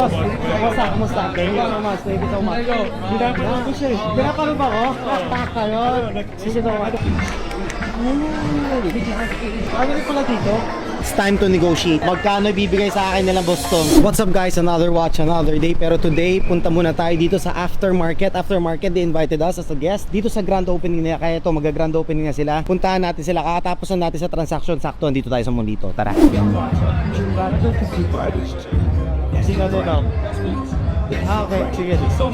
Boss, kumusta? Thank you so much. Thank you so much. Pinapanood ko siya eh. Pinapanood ba ako? Kayo. Sisigaw ako. Ano rin pala dito? It's time to negotiate. Magkano ibibigay sa akin nilang Boston? What's up guys? Another watch, another day. Pero today, punta muna tayo dito sa aftermarket. Aftermarket, they invited us as a guest dito sa grand opening nila. Kaya ito, mag-grand opening na sila. Puntahan natin sila. Kakatapusan natin sa transaction. Sakto, dito tayo sa Molito. Tara. Sino to now? Okay, sige. Boss,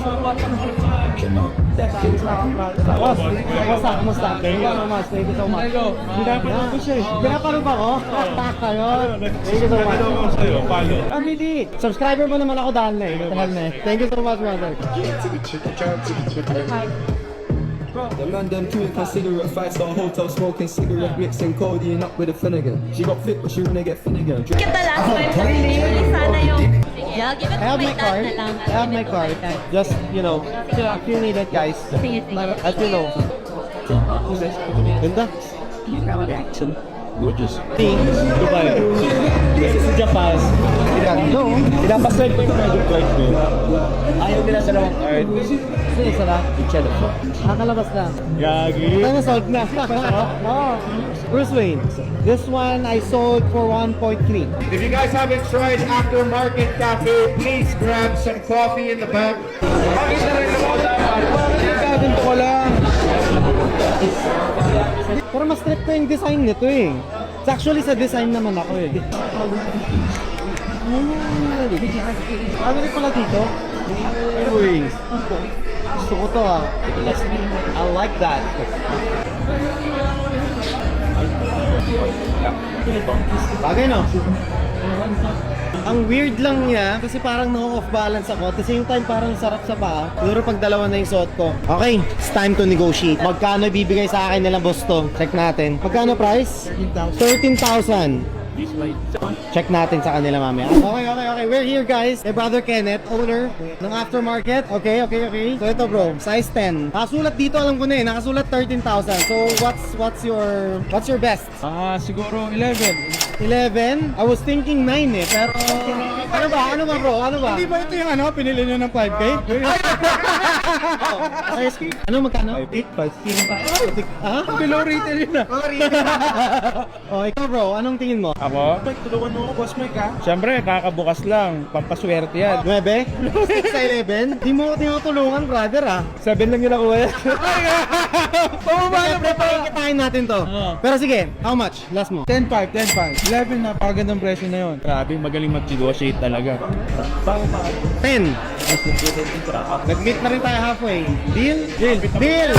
kumusta? Thank you so much. Thank you so much. Pinapanood ko siya eh. Pinapanood ba ako? Kayo. Thank you so much. Amili. Subscriber mo naman ako dahil na eh. Thank you so much, brother. The man them chewing cigarette, 5-star hotel smoking cigarette, mixing codeine up with a Finnegan. She got fit but she wanna get Finnegan. Get the last one. Sana yung... Yeah, give it I have to my card. na lang. I have my card. Just, you know, if you need it, guys. Sige, sige. At you know. Ganda. Dubai. This is Japan. Ganda. Pinapaslide ko yung project light ko. Ayaw nila sa dalawang card. Sige, isa lang. Nakalabas na. Gagi. Ano, sold na. Oh. Bruce Wayne. This one I sold for 1.3. If you guys haven't tried Aftermarket Cafe, please grab some coffee in the back. Ganito ko lang. Pero mas trip ko yung design nito eh. It's actually sa design naman ako eh. Ano rin pala dito? Earrings. Gusto ko to ah. I like that. Bagay no? Ang weird lang niya kasi parang na-off balance ako. At the same time parang sarap sa paa. Siguro pag dalawa na yung suot ko. Okay, it's time to negotiate. Magkano ibibigay sa akin nilang Boston? Check natin. Magkano price? 13,000. Check natin sa kanila mamaya. Okay. We're here guys. Kay Brother Kenneth, owner ng aftermarket. Okay. So ito bro, size 10. Nakasulat dito, alam ko na eh. Nakasulat 13,000. So what's your best? Siguro 11. 11? I was thinking 9 eh. Pero ano ba bro? Ano ba? Hindi ba ito yung pinili nyo ng 5K? Ano magkano? 8.5. Ha? Below retail yun na. Oh, ikaw bro, anong tingin mo? Ako? Tulungan mo ako, Boss Mike ha? Siyempre, kakabukas lang. Pampaswerte yan. 9? 6 sa 11? Di mo ko tinutulungan brother ah. 7 lang yun ako eh. Siyempre, pakikitain natin to. Pero sige, how much? Last mo. 10.5. 11, napakagandang presyo na yun. Grabe, magaling mag-negotiate talaga. 10. Nag-meet na rin tayo halfway. Deal? Deal!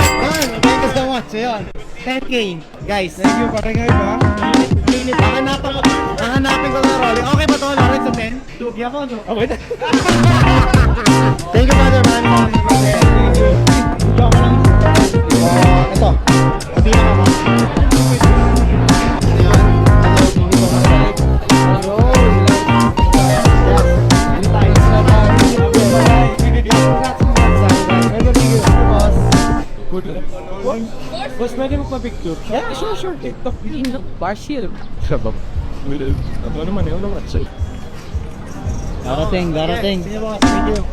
Thank you so much. Ayun. 10K. Guys. Thank you, pare ngayon ha? Hahanapin ko na rolling. Okay ba to? Lawrence sa 10? Tugi ako, no? Okay na. Thank you, brother, man. Thank you. Joke lang. Ito. Sabihin na ako. Boss, pwede mo pa-picture? Yeah, sure. TikTok. Barshil. Sabab. Ano naman yun? Ano naman sa'yo? Darating. Sige boss, thank you.